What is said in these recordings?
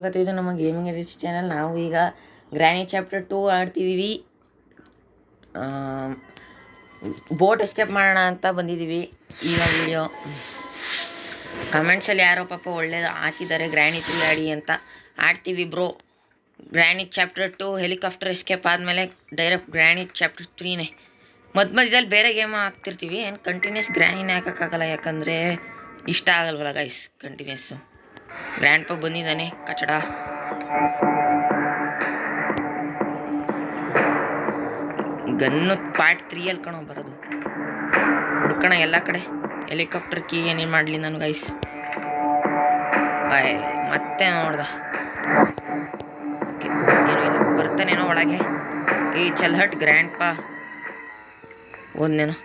ಇದು ನಮ್ಮ gaming rich channel. ನಾವು ಈಗ ಗ್ರ್ಯಾನಿ ಚಾಪ್ಟರ್ 2 ಆಡ್ತಿದ್ದೀವಿ. ಬೋಟ್ ಎಸ್ಕೇಪ್ ಮಾಡೋಣ ಅಂತ ಬಂದಿದ್ದೀವಿ. ಈಗ ವಿಡಿಯೋ ಕಮೆಂಟ್ಸಲ್ಲಿ ಯಾರೋ ಪಾಪ ಒಳ್ಳೇದು ಹಾಕಿದ್ದಾರೆ, ಗ್ರ್ಯಾನಿ 3 ಆಡಿ ಅಂತ. ಆಡ್ತೀವಿ bro. Granny chapter 2 helicopter escape ಆದಮೇಲೆ ಡೈರೆಕ್ಟ್ ಗ್ರ್ಯಾನಿ ಚಾಪ್ಟರ್ 3ನೇ. ಮಧ್ಯದಲ್ಲಿ ಬೇರೆ ಗೇಮ್ ಹಾಕ್ತಿರ್ತೀವಿ, ಏನು ಕಂಟಿನ್ಯೂಸ್ ಗ್ರ್ಯಾನಿನೇ ಹಾಕೋಕ್ಕಾಗಲ್ಲ, ಯಾಕಂದರೆ ಇಷ್ಟ ಆಗಲ್ವಲ್ಲ ಗೈಸ್ ಕಂಟಿನ್ಯೂಸ್ಸು. ಗ್ರ್ಯಾಂಡ್ ಪಾ ಬಂದಿದ್ದಾನೆ ಕಚಡ. ಗನ್ನು ಪಾರ್ಟ್ 3 ಕಣೋ ಬರೋದು. ಹುಡ್ಕೋಣ ಎಲ್ಲ ಕಡೆ. ಹೆಲಿಕಾಪ್ಟರ್ ಕೀ ಏನೇನು ಮಾಡಲಿ ನಾನು ಗೈಸ್. ಮತ್ತೆ ನೋಡ್ದ ಬರ್ತಾನೇನೋ ಒಳಗೆ. ಈ ಚಲ್ಹಟ್ ಗ್ರ್ಯಾಂಡ್ ಪಾ ಒಂದೇನೋ.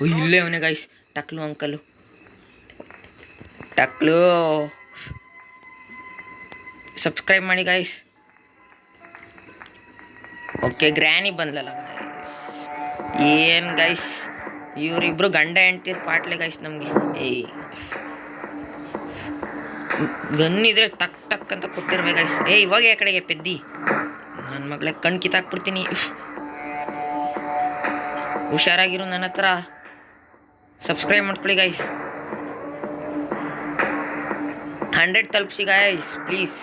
ಇಲ್ಲೇ ಅವನೇ ಗೈಸ್, ಟಕ್ಲು ಅಂಕಲು. ಟಕ್ಲು ಸಬ್ಸ್ಕ್ರೈಬ್ ಮಾಡಿ ಗೈಸ್. ಓಕೆ, ಗ್ರ್ಯಾನಿ ಬಂದ್ಲಲ್ಲ ಗೈಸ್. ಏನು ಗೈಸ್, ಇವರಿಬ್ರು ಗಂಡ ಹೆಂಡ್ತಿರ್ ಪಾಟ್ಲೆ ಗೈಸ್. ನಮಗೆ ಗನ್ನಿದ್ರೆ ಟಕ್ ಟಕ್ ಅಂತ ಕೊಟ್ಟಿರ್ಬೇಕು ಗೈಸ್. ಇವಾಗ ಆ ಕಡೆಗೆ ಪೆದ್ದಿ ನನ್ನ ಮಗಳೇ, ಕಣ್ ಕಿತ್ತಾಕ್ಬಿಡ್ತೀನಿ. ಹುಷಾರಾಗಿರು ನನ್ನ ಹತ್ರ. ಸಬ್ಸ್ಕ್ರೈಬ್ ಮಾಡ್ಕೊಳ್ಳಿ ಗೈಸ್. 100 ತಲುಪಿಸಿ ಗೈಸ್ ಪ್ಲೀಸ್.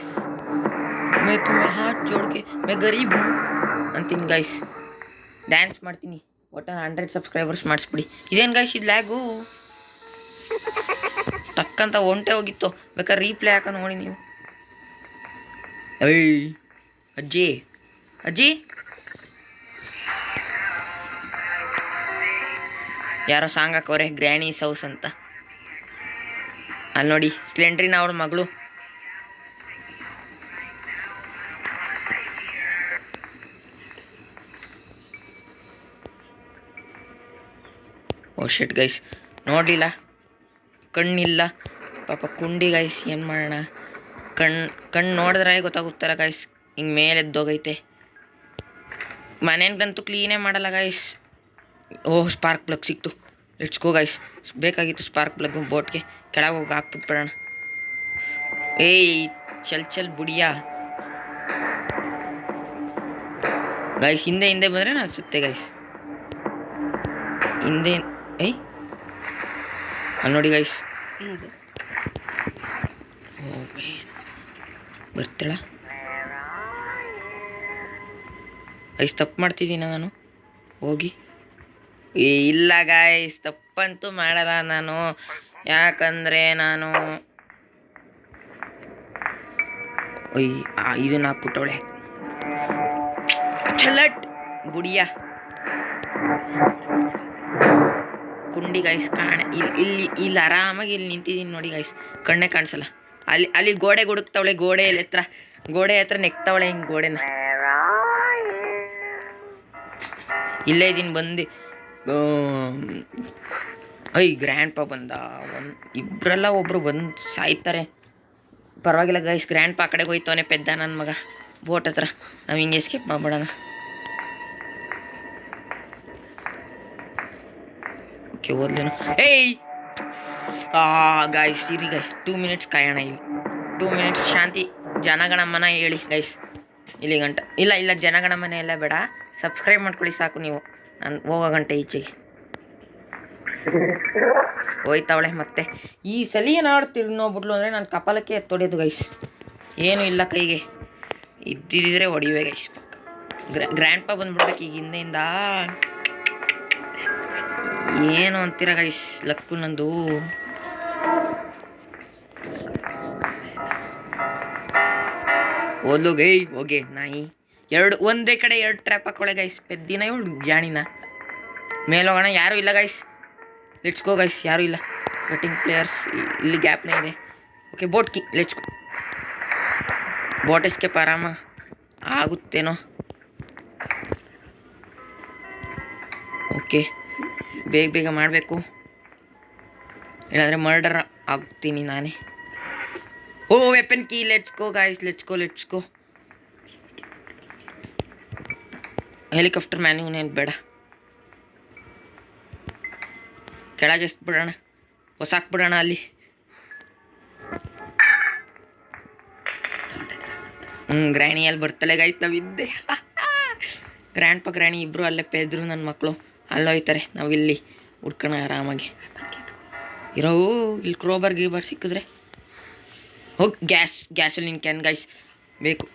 ಮೇ ತುಂಬ ಹಾಟ್ ಜೋಡ್ಕೆ ಮೇ ಗರೀಬ್ ಅಂತೀನಿ ಗೈಸ್. ಡ್ಯಾನ್ಸ್ ಮಾಡ್ತೀನಿ. ಒಟ್ಟು 100 ಸಬ್ಸ್ಕ್ರೈಬರ್ಸ್ ಮಾಡಿಸ್ಬಿಡಿ. ಇದೇನು ಗೈಸ್ ಇದು ಲ್ಯಾಗು? ಟಕ್ಕಂತ ಒಂಟೆ ಹೋಗಿತ್ತು. ಬೇಕಾದ್ರೆ ರೀಪ್ಲೇ ಹಾಕ ನೋಡಿ ನೀವು. ಅಜ್ಜಿ ಅಜ್ಜಿ ಯಾರೋ ಸಾಂಗ್ ಹಾಕೋರೆ, ಗ್ರ್ಯಾನೀಸ್ ಹೌಸ್ ಅಂತ. ಅಲ್ಲಿ ನೋಡಿ, ಸ್ಲೆಂಡ್ರಿನ ಅವಳ ಮಗಳು. ಓ ಶಿಟ್ ಗೈಸ್, ನೋಡಲಿಲ್ಲ, ಕಣ್ಣಿಲ್ಲ ಪಾಪ ಕುಂಡಿ ಗೈಸ್. ಏನು ಮಾಡೋಣ, ಕಣ್ಣು ನೋಡಿದ್ರೆ ಗೊತ್ತಾಗುತ್ತಲ್ಲ ಗೈಸ್. ಹಿಂಗೆ ಮೇಲೆ ಎದ್ದೋಗೈತೆ. ಮನೇಗಂತೂ ಕ್ಲೀನೇ ಮಾಡಲ್ಲ ಗೈಸ್. ಓಹ್, ಸ್ಪಾರ್ಕ್ ಪ್ಲಗ್ ಸಿಕ್ತು. Let's go guys. ಬೇಕಾಗಿತ್ತು ಸ್ಪಾರ್ಕ್ ಪ್ಲಗ್. ಬೋಟ್ಗೆ ಕೆಳಗೆ ಹೋಗಿ ಹಾಕ್ಬಿಟ್ಬಿಡೋಣ. ಚಲ್ ಬುಡಿಯಾ ಗೈಸ್. ಹಿಂದೆ ಬಂದರೆ ನಾನು ಸುತ್ತೆ ಗೈಸ್. ಹಿಂದೆ ಅಲ್ಲಿ ನೋಡಿ ಗೈಸ್. ಬರ್ತಾಳ ಗೈಸ್. ತಪ್ಪು ಮಾಡ್ತಿದ್ದೀನ ನಾನು ಹೋಗಿ? ಇಲ್ಲ ಗಾಯ್ಸ್, ತಪ್ಪಂತೂ ಮಾಡಲ್ಲ ನಾನು. ಯಾಕಂದರೆ ನಾನು ಇದನ್ನ ಹಾಕ್ಬಿಟ್ಟವಳೆ. ಚಲಟ್ ಬುಡಿಯ ಕುಂಡಿ ಗೈಸ್. ಇಲ್ಲಿ ಆರಾಮಾಗಿ ಇಲ್ಲಿ ನಿಂತಿದ್ದೀನಿ ನೋಡಿ ಗೈಸ್. ಕಣ್ಣೇ ಕಾಣಿಸಲ್ಲ. ಅಲ್ಲಿ ಗೋಡೆ ಗುಡುಕ್ತವಳೆ. ಗೋಡೆ ಹತ್ರ ನೆಕ್ತವಳೆ ಹಿಂಗೆ ಗೋಡೆನ. ಇಲ್ಲೇ ಇದೀನಿ ಬಂದು. ಗ್ರ್ಯಾಂಡ್ ಪಾ ಬಂದ. ಇಬ್ಬರಲ್ಲ ಒಬ್ರು ಬಂದು ಸಾಯ್ತಾರೆ. ಪರವಾಗಿಲ್ಲ ಗೈಸ್, ಗ್ರ್ಯಾಂಡ್ ಪಾ ಕಡೆಗೆ ಹೋಯ್ತವನೆ ಪೆದ್ದ ನನ್ನ ಮಗ ಬೋಟ್ ಹತ್ರ. ನಾವು ಹಿಂಗೆ ಎಸ್ಕೇಪ್ ಮಾಡ್ಬಿಡೋಣ. ಓಕೆ, ಓದ್ಲೇನು. ಗೈಸ್ ಇರಿ ಗೈಸ್, 2 ಮಿನಿಟ್ಸ್ ಕಾಯೋಣ. ಇಲ್ಲಿ 2 ಮಿನಿಟ್ಸ್ ಶಾಂತಿ. ಜನಗಣಮನ ಹೇಳಿ ಗೈಸ್ ಇಲ್ಲಿ ಗಂಟ. ಇಲ್ಲ ಜನಗಣಮನ ಎಲ್ಲ ಬೇಡ, ಸಬ್ಸ್ಕ್ರೈಬ್ ಮಾಡ್ಕೊಳ್ಳಿ ಸಾಕು ನೀವು. ನಾನು ಹೋಗೋ ಗಂಟೆ ಈಚೆಗೆ ಹೋಯ್ತವಳೆ. ಮತ್ತೆ ಈ ಸಲ ಏನಾಡ್ತಿರ್ ನೋಡ್ಬಿಟ್ಲು ಅಂದರೆ ನಾನು ಕಪಾಲಕ್ಕೆ ಎತ್ತೊಡೆಯೋದು ಗೈಸ್. ಏನೂ ಇಲ್ಲ ಕೈಗೆ. ಇದ್ದಿದ್ದರೆ ಹೊಡಿವೆ ಗೈಸ್ ಪಕ್ಕ. ಗ್ರ್ಯಾಂಡ್ ಪಾ ಬಂದ್ಬಿಡ್ಬೇಕು ಈಗ ಹಿಂದೆಯಿಂದ. ಏನು ಅಂತೀರ ಗೈಸ್, ಲಕ್ಕು ನಂದು. ಓದ್ಲು ಗೈ ಹೋಗೆ ನಾಯಿ. ಒಂದೇ ಕಡೆ 2 ಟ್ರ್ಯಾಪ್ ಹಾಕೊಳ್ಳೆ ಗೈಸ್. ಪೆದ್ದಿನ ಇವಳು ಜಾಣಿನ. ಮೇಲೋಗೋಣ. ಯಾರೂ ಇಲ್ಲ ಗೈಸ್. Let's go guys. ಯಾರೂ ಇಲ್ಲ. ಕಟಿಂಗ್ ಪ್ಲೇಯರ್ಸ್ ಇಲ್ಲಿ ಗ್ಯಾಪ್ನೇ ಇದೆ. Okay, boat key. Let's go. Boat escape ಆರಾಮ ಆಗುತ್ತೇನೋ. ಓಕೆ, ಬೇಗ ಮಾಡಬೇಕು, ಇಲ್ಲಾಂದರೆ ಮರ್ಡರ್ ಆಗ್ತೀನಿ ನಾನೇ. Weapon key. Let's go guys. Let's go. Helicopter ಮ್ಯಾನ್ಯೂನೇನು ಬೇಡ. ಕೆಳಗೆ ಎಸ್ಬಿಡೋಣ. ಹೊಸಾಕ್ಬಿಡೋಣ ಅಲ್ಲಿ. ಗ್ರ್ಯಾಣಿ ಅಲ್ಲಿ ಬರ್ತಾಳೆ ಗೈಸ್, ನಾವಿದ್ದೆ. ಗ್ರ್ಯಾಂಡ್ ಗ್ರ್ಯಾಣಿ ಇಬ್ಬರು ಅಲ್ಲೇ ಪೆದ್ರು ನನ್ನ ಮಕ್ಕಳು ಅಲ್ಲೋಯ್ತಾರೆ. ನಾವಿಲ್ಲಿ ಹುಡ್ಕೋಣ ಆರಾಮಾಗಿ ಇರೋ. ಇಲ್ಲಿ ಕ್ರೋಬರ್ ಗೀಬರ್ ಸಿಕ್ಕಿದ್ರೆ ಹೋಗಿ ಗ್ಯಾಸೋಲಿನ್ ಕ್ಯಾನ್ ಗೈಸ್ ಬೇಕು.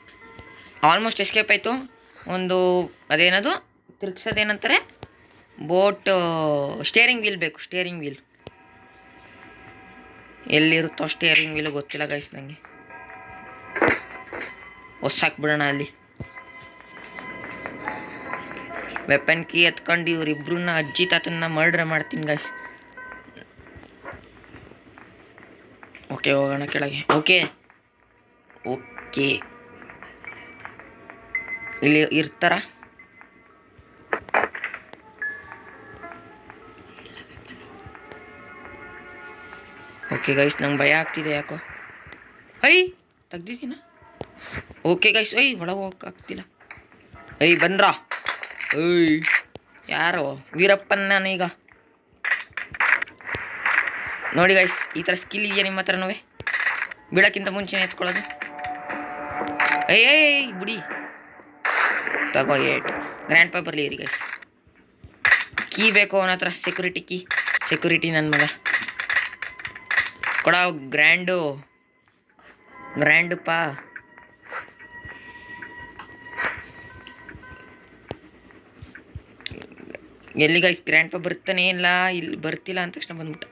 ಆಲ್ಮೋಸ್ಟ್ ಎಸ್ಕೇಪ್ ಆಯಿತು. ಒಂದು ಅದೇನದು ತಿರ್ಗ್ಸೋದೇನಂತಾರೆ, ಬೋಟ್ ಸ್ಟೇರಿಂಗ್ ವೀಲ್ ಬೇಕು. ಸ್ಟೇರಿಂಗ್ ವೀಲ್ ಎಲ್ಲಿರುತ್ತೋ ಸ್ಟೇರಿಂಗ್ ವೀಲು ಗೊತ್ತಿಲ್ಲ ಗೈಸ್ ನನಗೆ. ಹೊಸಾಕ್ಬಿಡೋಣ ಅಲ್ಲಿ. ವೆಪನ್ ಕೀ ಎತ್ಕೊಂಡು ಇವರಿಬ್ರನ್ನ ಅಜ್ಜಿ ತಾತನ್ನ ಮರ್ಡ್ರ್ ಮಾಡ್ತೀನಿ ಗೈಸ್. ಓಕೆ ಹೋಗೋಣ ಕೆಳಗೆ. ಓಕೆ ಓಕೆ ಇಲ್ಲಿ ಇರ್ತಾರ. ಓಕೆ ಗೈಸ್ ನಂಗೆ ಭಯ ಆಗ್ತಿದೆ ಯಾಕೋ. ತೆಗ್ದಿದ್ದೀನ. ಓಕೆ ಗೈಸ್ ಒಳಗೆ ಹೋಗಕ್ಕಾಗ್ತಿಲ್ಲ. ಬಂದ್ರಾ? ಯಾರು ವೀರಪ್ಪನ್ ನಾನೀಗ ನೋಡಿ ಗೈಸ್. ಈ ಥರ ಸ್ಕಿಲ್ ಇದೆಯಾ ನಿಮ್ಮ ಹತ್ರನೂ? ಬೀಳಕ್ಕಿಂತ ಮುಂಚೆನೇ ಎತ್ಕೊಳ್ಳೋದು. ಬಿಡಿ ತಗೋ ಏಟ್. ಗ್ರ್ಯಾಂಡ್ ಪಾ ಬರಲಿ ರೀ ಗೈಸ್. ಕೀ ಬೇಕು ಅವನ ಹತ್ರ, ಸೆಕ್ಯೂರಿಟಿ ನನ್ನ ಮಗ ಕೊಡ. ಗ್ರ್ಯಾಂಡು ಪಾ. ಎಲ್ಲಿ ಗೈಸ್ ಗ್ರ್ಯಾಂಡ್ ಪಾ ಬರ್ತಾನೆ ಇಲ್ಲ. ಇಲ್ಲಿ ಬರ್ತಿಲ್ಲ ಅಂದ ತಕ್ಷಣ ಬಂದ್ಬಿಟ್ಟ.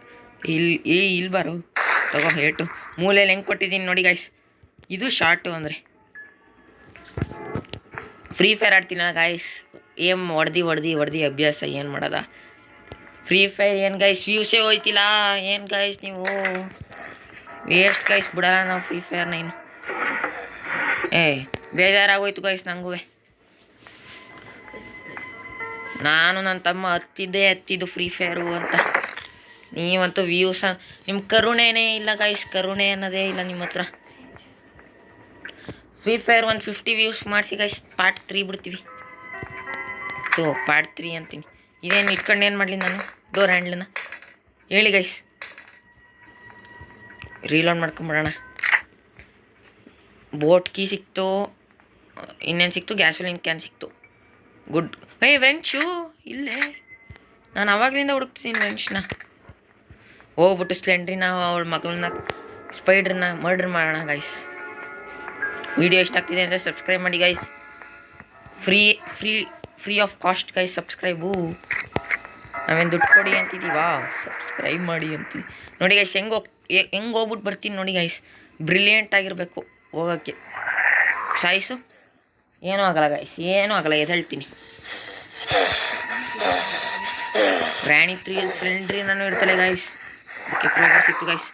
ಇಲ್ಲಿ ಬಾರು ತಗೋ ಏಟು. ಮೂಲೆಯಲ್ಲಿ ಹೆಂಗೆ ಕೊಟ್ಟಿದ್ದೀನಿ ನೋಡಿ ಗೈಸ್. ಇದು ಶಾರ್ಟು ಅಂದರೆ ಫ್ರೀ ಫೈರ್ ಆಡ್ತೀನ ಗಾಯ್ಸ್. ಹೊಡ್ದು ಅಭ್ಯಾಸ ಏನು ಮಾಡೋದ. ಫ್ರೀ ಫೈರ್ ಏನು ಗೈಸ್ ವ್ಯೂಸೇ ಹೋಯ್ತಿಲ್ಲ. ಏನು ಗೈಸ್ ನೀವು ವೇಸ್ಟ್ ಗೈಸ್. ಬಿಡಲ್ಲ ನಾವು ಫ್ರೀ ಫೈರ್ನ ಇನ್ನು. ಬೇಜಾರಾಗೋಯ್ತು ಗೈಸ್ ನನಗೂ. ನಾನು ನನ್ನ ತಮ್ಮ ಹತ್ತಿದ್ದು ಫ್ರೀ ಫೈರು ಅಂತ. ನೀವಂತೂ ವ್ಯೂಸ್ ನಿಮ್ಮ ಕರುಣೆನೇ ಇಲ್ಲ ಗೈಸ್. ಕರುಣೆ ಅನ್ನೋದೇ ಇಲ್ಲ ನಿಮ್ಮ ಹತ್ರ. ಫ್ರೀ ಫೈರ್ 150 ವ್ಯೂಸ್ ಮಾಡಿಸಿ ಗೈಸ್. ಪಾರ್ಟ್ 3 ಬಿಡ್ತೀವಿ. ಪಾರ್ಟ್ 3 ಅಂತೀನಿ. ಇದೇನು ಇಟ್ಕೊಂಡು ಏನು ಮಾಡಲಿ ನಾನು ಡೋರ್ ಹ್ಯಾಂಡ್ಲನ್ನ ಹೇಳಿ ಗೈಸ್. ರೀಲೋಡ್ ಮಾಡ್ಕೊಂಬಿಡೋಣ. ಬೋಟ್ ಕೀ ಸಿಕ್ತು. ಇನ್ನೇನು ಸಿಕ್ತು? ಗ್ಯಾಸೋಲಿನ್ ಕ್ಯಾನ್ ಸಿಕ್ತು. ಗುಡ್. ವೆಂಚು ಇಲ್ಲೇ. ನಾನು ಆವಾಗಲಿಂದ ಹುಡುಕ್ತಿದ್ದೀನಿ ವೆಂಚ್ನ. ಹೋಗ್ಬಿಟ್ಟು ಸ್ಲೆಂಡ್ರಿನ ಅವಳ ಮಗಳನ್ನ ಸ್ಪೈಡ್ರನ್ನ ಮರ್ಡರ್ ಮಾಡೋಣ ಗೈಸ್. ವಿಡಿಯೋ ಇಷ್ಟ ಆಗ್ತಿದೆ ಅಂದರೆ ಸಬ್ಸ್ಕ್ರೈಬ್ ಮಾಡಿ guys. Free of cost guys subscribe. ನಾವೇನು ದುಡ್ಡು ಕೊಡಿ ಅಂತಿದ್ದೀವಾ? ಸಬ್ಸ್ಕ್ರೈಬ್ ಮಾಡಿ ಅಂತೀವಿ ನೋಡಿ ಗೈಸ್. ಹೆಂಗೆ ಹೋಗ್ಬಿಟ್ಟು ಬರ್ತೀನಿ ನೋಡಿ ಗೈಸ್. ಬ್ರಿಲಿಯಂಟ್ ಆಗಿರಬೇಕು ಹೋಗೋಕ್ಕೆ. ಸಾಯಿಸು. ಏನೂ ಆಗಲ್ಲ ಗೈಸ್, ಏನೂ ಆಗಲ್ಲ. ಎದ್ದೇಳ್ತೀನಿ. ಗ್ರ್ಯಾಣಿ ಫ್ರೆಂಡ್ರಿ ನಾನು ಇಡ್ತಲೆ ಗೈಸ್. ಓಕೆ ಪ್ರೋಗ್ರೆಸ್ ಸಿಕ್ತು ಗೈಸ್.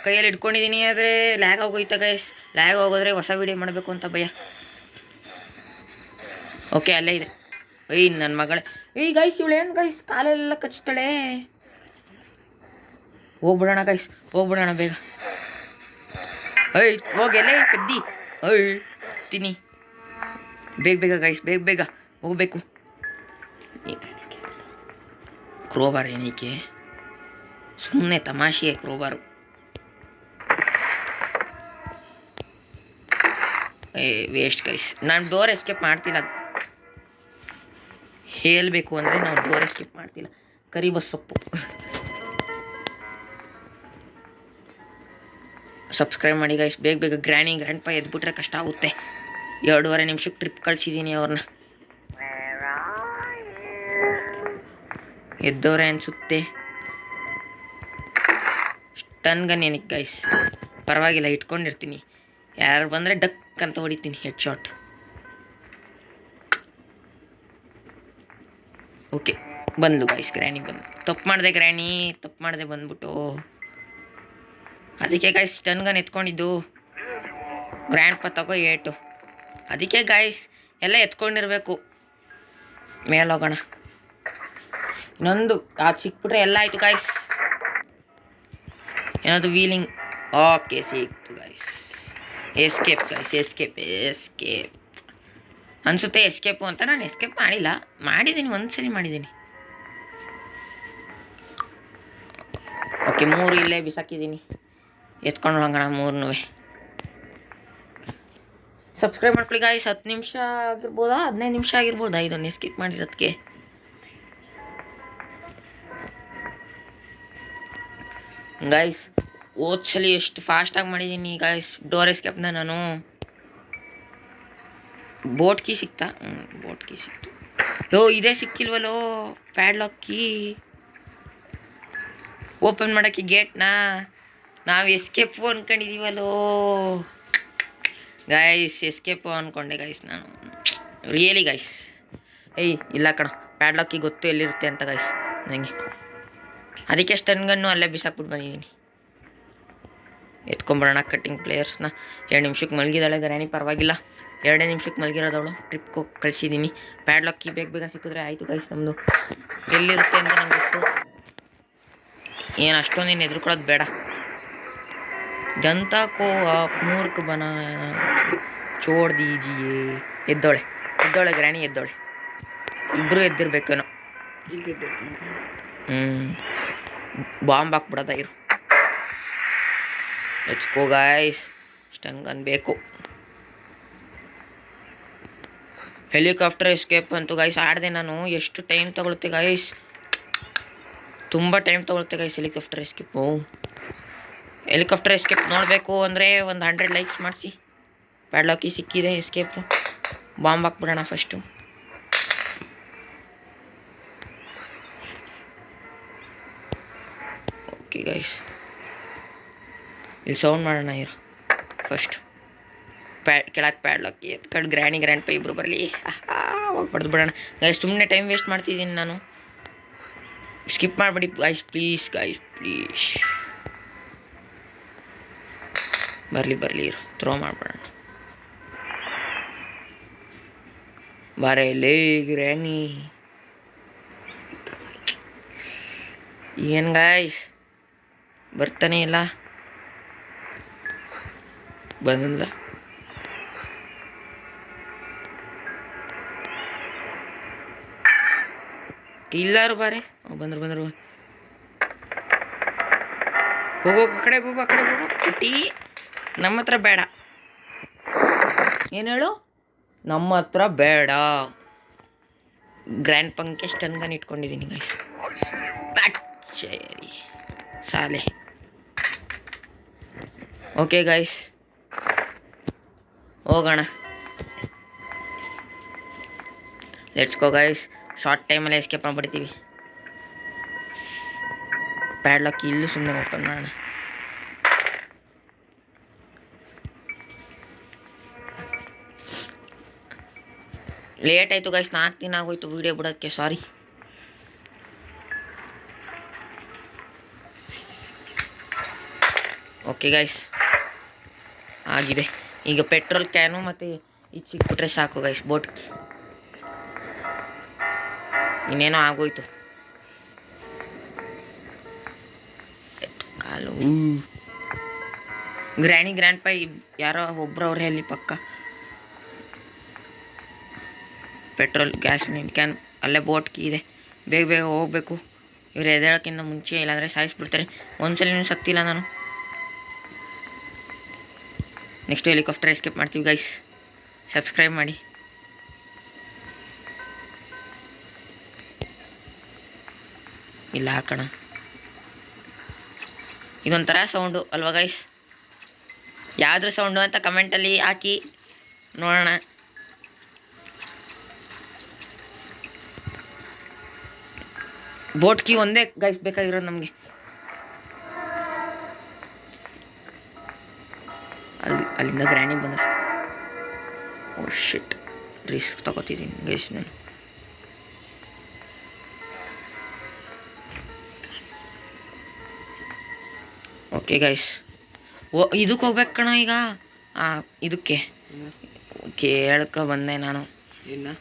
ಕೈಯಲ್ಲಿ ಇಟ್ಕೊಂಡಿದ್ದೀನಿ ಆದರೆ ಲ್ಯಾಗ್ ಆಗೋಯ್ತಾ ಗೈಸ್. ಲ್ಯಾಗ್ ಹೋಗೋದ್ರೆ ಹೊಸ ವೀಡಿಯೋ ಮಾಡಬೇಕು ಅಂತ ಭಯ. ಓಕೆ ಅಲ್ಲೇ ಇದೆ. ನನ್ನ ಮಗಳೇ. ಗೈಸ್ ಇವಳೇನು ಗೈಸ್ ಕಾಲೆಲ್ಲ ಕಚ್ತಾಳೆ. ಹೋಗ್ಬಿಡೋಣ ಗೈಸ್, ಹೋಗ್ಬಿಡೋಣ ಬೇಗ. ಹೋಗೆಲ್ಲೇ ಪೆದ್ದಿ. ತಿನ್ನಿ ಬೇಗ ಗೈಸ್, ಬೇಗ ಹೋಗ್ಬೇಕು. ಕ್ರೋಬಾರ್ ಏನಕ್ಕೆ ಸುಮ್ಮನೆ ತಮಾಷೆಯೇ ಕ್ರೋಬಾರು. Waste guys. ನಾನು ಡೋರ್ ಎಸ್ಕೇಪ್ ಮಾಡ್ತಿಲ್ಲ. ಹೇಳಬೇಕು ಅಂದರೆ ನಾವು ಡೋರ್ ಎಸ್ಕೇಪ್ ಮಾಡ್ತಿಲ್ಲ. ಕರಿಬಸ್ ಸೊಪ್ಪು. ಸಬ್ಸ್ಕ್ರೈಬ್ ಮಾಡಿ ಗೈಸ್ ಬೇಗ. ಗ್ರ್ಯಾಂಡ್ ಪಾ ಎದ್ಬಿಟ್ರೆ ಕಷ್ಟ ಆಗುತ್ತೆ. 2.5 ನಿಮಿಷಕ್ಕೆ ಟ್ರಿಪ್ ಕಳಿಸಿದ್ದೀನಿ ಅವ್ರನ್ನ. ಎದ್ದವ್ರೆ ಅನಿಸುತ್ತೆ. ಸ್ಟನ್ ಗನ್ ಏನಕ್ಕೆ ಗೈಸ್? ಪರವಾಗಿಲ್ಲ ಇಟ್ಕೊಂಡಿರ್ತೀನಿ. ಯಾರು ಬಂದರೆ ಡಕ್ ಅಂತ ಹೊಡಿತೀನಿ ಹೆಡ್ ಶಾಟ್. ಓಕೆ ಬಂದು ಗೈಸ್. ಗ್ರ್ಯಾಣಿ ಬಂದು ತಪ್ಪು ಮಾಡಿದೆ ಬಂದ್ಬಿಟ್ಟು. ಅದಕ್ಕೆ ಗೈಸ್ ಸ್ಟನ್ ಗನ್ ಎತ್ಕೊಂಡಿದ್ದು. ಗ್ರ್ಯಾಂಡ್ ಪಾ ತಗೋ ಏಟು. ಅದಕ್ಕೆ ಗೈಸ್ ಎಲ್ಲ ಎತ್ಕೊಂಡಿರ್ಬೇಕು. ಮೇಲೋಗೋಣ. ಇನ್ನೊಂದು ಅದು ಸಿಕ್ಬಿಟ್ರೆ ಎಲ್ಲ ಆಯಿತು ಗೈಸ್. ಏನಾದ್ರು ವೀಲಿಂಗ್. ಓಕೆ ಸಿಕ್ತು ಗೈಸ್. Escape guys. ಎಸ್ಕೇಪ್ ಅನಿಸುತ್ತೆ ಎಸ್ಕೇಪು ಅಂತ. ನಾನು ಎಸ್ಕೇಪ್ ಮಾಡಿದ್ದೀನಿ ಒಂದ್ಸರಿ ಮಾಡಿದ್ದೀನಿ. ಓಕೆ 3 ಇಲ್ಲೇ ಬಿಸಾಕಿದ್ದೀನಿ. ಎತ್ಕೊಂಡು ಹೋಗೋಣ 3. ಸಬ್ಸ್ಕ್ರೈಬ್ ಮಾಡ್ಕೊಳ್ಳಿ ಗಾಯ್ಸ್. 10 ನಿಮಿಷ ಆಗಿರ್ಬೋದಾ 15 ನಿಮಿಷ ಆಗಿರ್ಬೋದಾ ಇದನ್ನು ಸ್ಕಿಪ್ ಮಾಡಿರೋದಕ್ಕೆ. ಗಾಯ್ಸ್ ಓದ್ಸಲಿ ಎಷ್ಟು ಫಾಸ್ಟಾಗಿ ಮಾಡಿದ್ದೀನಿ ಗಾಯ್ಸ್ ಡೋರ್ ಎಸ್ಕೇಪ್ನ. ನಾನು ಬೋಟ್ ಕೀ ಸಿಕ್ತಾ? ಬೋಟ್ ಕೀ ಸಿಕ್ತು. ಇದೇ ಸಿಕ್ಕಿಲ್ವಲ್ಲೋ ಪ್ಯಾಡ್ಲಾಕ್ ಕೀ. ಓಪನ್ ಮಾಡೋಕ್ಕೆ ಗೇಟ್ನ ನಾವು ಎಸ್ಕೇಪು ಅಂದ್ಕೊಂಡಿದ್ದೀವಲ್ಲೋ ಗಾಯ್ಸ್. ಎಸ್ಕೇಪು ಅಂದ್ಕೊಂಡೆ ಗಾಯ್ಸ್ ನಾನು, ರಿಯಲಿ ಗಾಯ್ಸ್. ಇಲ್ಲ ಕಣ, ಪ್ಯಾಡ್ಲಾಕಿ ಗೊತ್ತು ಎಲ್ಲಿರುತ್ತೆ ಅಂತ ಗಾಯ್ಸ್ ನನಗೆ. ಅದಕ್ಕೆ ಸ್ಟನ್ಗನ್ನು ಅಲ್ಲೇ ಬಿಸಾಕ್ಬಿಟ್ಟು ಬಂದಿದ್ದೀನಿ. ಎತ್ಕೊಂಬರೋಣ ಕಟ್ಟಿಂಗ್ ಪ್ಲೇಯರ್ಸ್ನ. 2 ನಿಮಿಷಕ್ಕೆ ಮಲಗಿದಾಳೆ ಗ್ರ್ಯಾನಿ, ಪರವಾಗಿಲ್ಲ. 2 ನಿಮಿಷಕ್ಕೆ ಮಲಗಿರೋದವಳು. ಟ್ರಿಪ್ಗೆ ಹೋಗಿ ಕಳಿಸಿದ್ದೀನಿ. ಪ್ಯಾಡ್ಲಾಕಿ ಬೇಗ ಸಿಕ್ಕಿದ್ರೆ ಆಯಿತು ಗಾಯ್ಸ್. ನಮ್ಮದು ಎಲ್ಲಿರುತ್ತೆ ಅಂತ ನಂಗೆ ಗೊತ್ತು. ಏನು ಅಷ್ಟೊಂದೇನು ಎದುರ್ಕೊಳ್ಳೋದು ಬೇಡ. ಜನತಾ ಕೋ ಮೂರ್ಖ ಬನ ಚೋಡ್ ದೀಜಿಯೇ. ಎದ್ದೋಳೆ ಗ್ರ್ಯಾನಿ ಎದ್ದೋಳೆ. ಇಬ್ಬರು ಎದ್ದಿರ್ಬೇಕೇನೋ. ಬಾಂಬ್ ಹಾಕ್ಬಿಡೋದ ಇರು. Let's go guys. Stun gun ಬೇಕು. ಹೆಲಿಕಾಪ್ಟರ್ ಎಸ್ಕೇಪ್ ಅಂತೂ ಗಾಯ್ಸ್ ಆಡಿದೆ ನಾನು. ಎಷ್ಟು ಟೈಮ್ ತಗೊಳುತ್ತೆ ಗಾಯ್ಸ್, ತುಂಬ ಟೈಮ್ ತೊಗೊಳುತ್ತೆ guys helicopter escape. Helicopter escape ನೋಡಬೇಕು ಅಂದರೆ ಒಂದು 100 ಲೈಕ್ಸ್ ಮಾಡಿಸಿ. ಪ್ಯಾಡ್ಲಾಕಿ ಸಿಕ್ಕಿದೆ, ಎಸ್ಕೇಪು. ಬಾಂಬ್ ಹಾಕ್ಬಿಡೋಣ ಫಸ್ಟು. ಓಕೆ ಗೈಸ್, ಇಲ್ಲಿ ಸೌಂಡ್ ಮಾಡೋಣ ಇರು ಫಸ್ಟ್. ಕೆಳಗೆ ಪ್ಯಾಡ್ಲಾಕಿ ಎತ್ಕಂಡು ಗ್ರ್ಯಾಂಡ್ ಪೈ ಇಬ್ಬರು ಬರಲಿ. ಅವಾಗ ಬಡ್ದು ಬಿಡೋಣ ಗೈಸ್. ಸುಮ್ಮನೆ ಟೈಮ್ ವೇಸ್ಟ್ ಮಾಡ್ತಿದ್ದೀನಿ ನಾನು. ಸ್ಕಿಪ್ ಮಾಡಿಬಿಡಿ ಗೈಸ್ ಪ್ಲೀಸ್. ಬರಲಿ ಇರು, ಥ್ರೋ ಮಾಡ್ಬಿಡೋಣ. ಬಾರೇ ಗ್ರ್ಯಾನಿ. ಏನು ಗಾಯ್ಸ್ ಬರ್ತಾನೆ ಇಲ್ಲ. ಬಂದ ಇಲ್ಲಾರು ಬಾರೆ. ಬಂದರು. ಹೋಗೋ ಆ ಕಡೆ ಹೋಗೋ ಪುಟ್ಟಿ. ನಮ್ಮ ಹತ್ರ ಬೇಡ. ಏನು ಹೇಳು? ನಮ್ಮ ಹತ್ರ ಬೇಡ. ಗ್ರ್ಯಾಂಡ್ ಪಂಕೆ ಸ್ಟನ್ಗನ್ ಇಟ್ಕೊಂಡಿದ್ದೀನಿ ಗೈಸ್. ಸರಿ ಸಾಲೆ. ಓಕೆ ಗೈಸ್ ಹೋಗೋಣ. Let's go guys. ಶಾರ್ಟ್ ಟೈಮಲ್ಲಿ ಎಸ್ಕೇಪ್ ಮಾಡಿಬಿಡ್ತೀವಿ. ಪ್ಯಾಡ್ಲಾಕ್ ಇಲ್ಲೂ ಸುಮ್ಮನೆ ಓಪನ್ ಮಾಡೋಣ. ಲೇಟ್ ಆಯಿತು ಗೈಸ್, 4 ದಿನ ಆಗೋಯ್ತು ವೀಡಿಯೋ ಬಿಡೋಕ್ಕೆ, ಸಾರಿ. ಓಕೆ ಗೈಸ್ ಆಗಿದೆ. ಈಗ ಪೆಟ್ರೋಲ್ ಕ್ಯಾನು ಮತ್ತು ಇದು ಸಿಕ್ಬಿಟ್ರೆ ಸಾಕು ಗೈಸ್. ಬೋಟ್ ಇನ್ನೇನೋ ಆಗೋಯ್ತು. ಕಾಲು ಗ್ರ್ಯಾಂಡ್ ಪೈ ಯಾರೋ ಒಬ್ರವ್ರೆ ಅಲ್ಲಿ ಪಕ್ಕ. ಪೆಟ್ರೋಲ್ ಗ್ಯಾಸ್ ಕ್ಯಾನ್ ಅಲ್ಲೇ ಬೋಟ್ ಕೀ ಇದೆ. ಬೇಗ ಹೋಗಬೇಕು. ಇವ್ರು ಎದ್ದೇಳೋಕ್ಕಿಂತ ಮುಂಚೆ, ಇಲ್ಲಾಂದರೆ ಸಾಯಿಸ್ಬಿಡ್ತಾರೆ. ಒಂದ್ಸಲ ಸತ್ತಿಲ್ಲ ನಾನು. ನೆಕ್ಸ್ಟ್ ಹೆಲಿಕಾಪ್ಟರ್ ಎಸ್ಕೇಪ್ ಮಾಡ್ತೀವಿ ಗೈಸ್. ಸಬ್ಸ್ಕ್ರೈಬ್ ಮಾಡಿ. ಇಲ್ಲ ಹಾಕೋಣ. ಇದೊಂಥರ ಸೌಂಡು ಅಲ್ವಾ ಗೈಸ್? ಯಾವ್ದ್ರ ಸೌಂಡು ಅಂತ ಕಮೆಂಟಲ್ಲಿ ಹಾಕಿ ನೋಡೋಣ. ಬೋಟ್ ಕೀ ಒಂದೇ ಗೈಸ್ ಬೇಕಾಗಿರೋದು ನಮಗೆ. ಅಲ್ಲಿಂದ ಗ್ರ್ಯಾನಿ ಬಂದರೆ ಓ ಶಿಟ್, ರಿಸ್ಕ್ ತಗೋತಿದ್ದೀನಿ ಗೈಸ್ ನಾನು. ಓಕೆ ಗೈಸ್ ಇದಕ್ಕೆ ಹೋಗ್ಬೇಕು ಕಣ ಈಗ. ಇದಕ್ಕೆ ಕೇಳ್ಕೊ ಬಂದೆ ನಾನು. ಇನ್ನು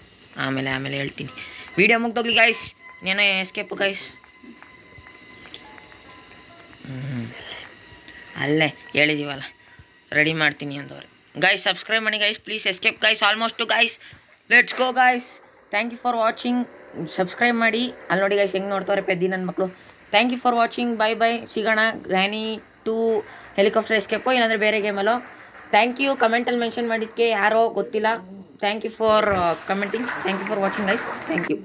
ಆಮೇಲೆ ಹೇಳ್ತೀನಿ. ವಿಡಿಯೋ ಮುಗ್ದೋಗ್ಲಿ ಗೈಸ್. ಇನ್ನೇನೋ ಎಸ್ಕೇಪು ಗೈಸ್. ಅಲ್ಲೇ ಹೇಳಿದ್ದೀವಲ್ಲ ರೆಡಿ ಮಾಡ್ತೀನಿ ಅಂದವ್ರೆ ಗೈಸ್. ಸಬ್ಸ್ಕ್ರೈಬ್ ಮಾಡಿ guys please. Escape guys almost guys. Let's go guys. Thank you for watching. Subscribe ಮಾಡಿ. ಅಲ್ಲಿ ನೋಡಿ ಗೈಸ್ ಹೆಂಗೆ ನೋಡ್ತಾರೆ ಪೆದ್ದಿ ನನ್ನ ಮಕ್ಕಳು. Thank you for watching. Bye ಸಿಗೋಣ. ಗ್ರ್ಯಾನಿ 2 ಹೆಲಿಕಾಪ್ಟರ್ ಎಸ್ಕೇಪು, ಇಲ್ಲಾಂದರೆ ಬೇರೆ ಗೇಮಲ್ಲೋ. ಥ್ಯಾಂಕ್ ಯು ಕಮೆಂಟಲ್ಲಿ ಮೆನ್ಷನ್ ಮಾಡಿದ್ದಕ್ಕೆ ಯಾರೋ ಗೊತ್ತಿಲ್ಲ. Thank you for commenting. Thank you for watching guys. Thank you.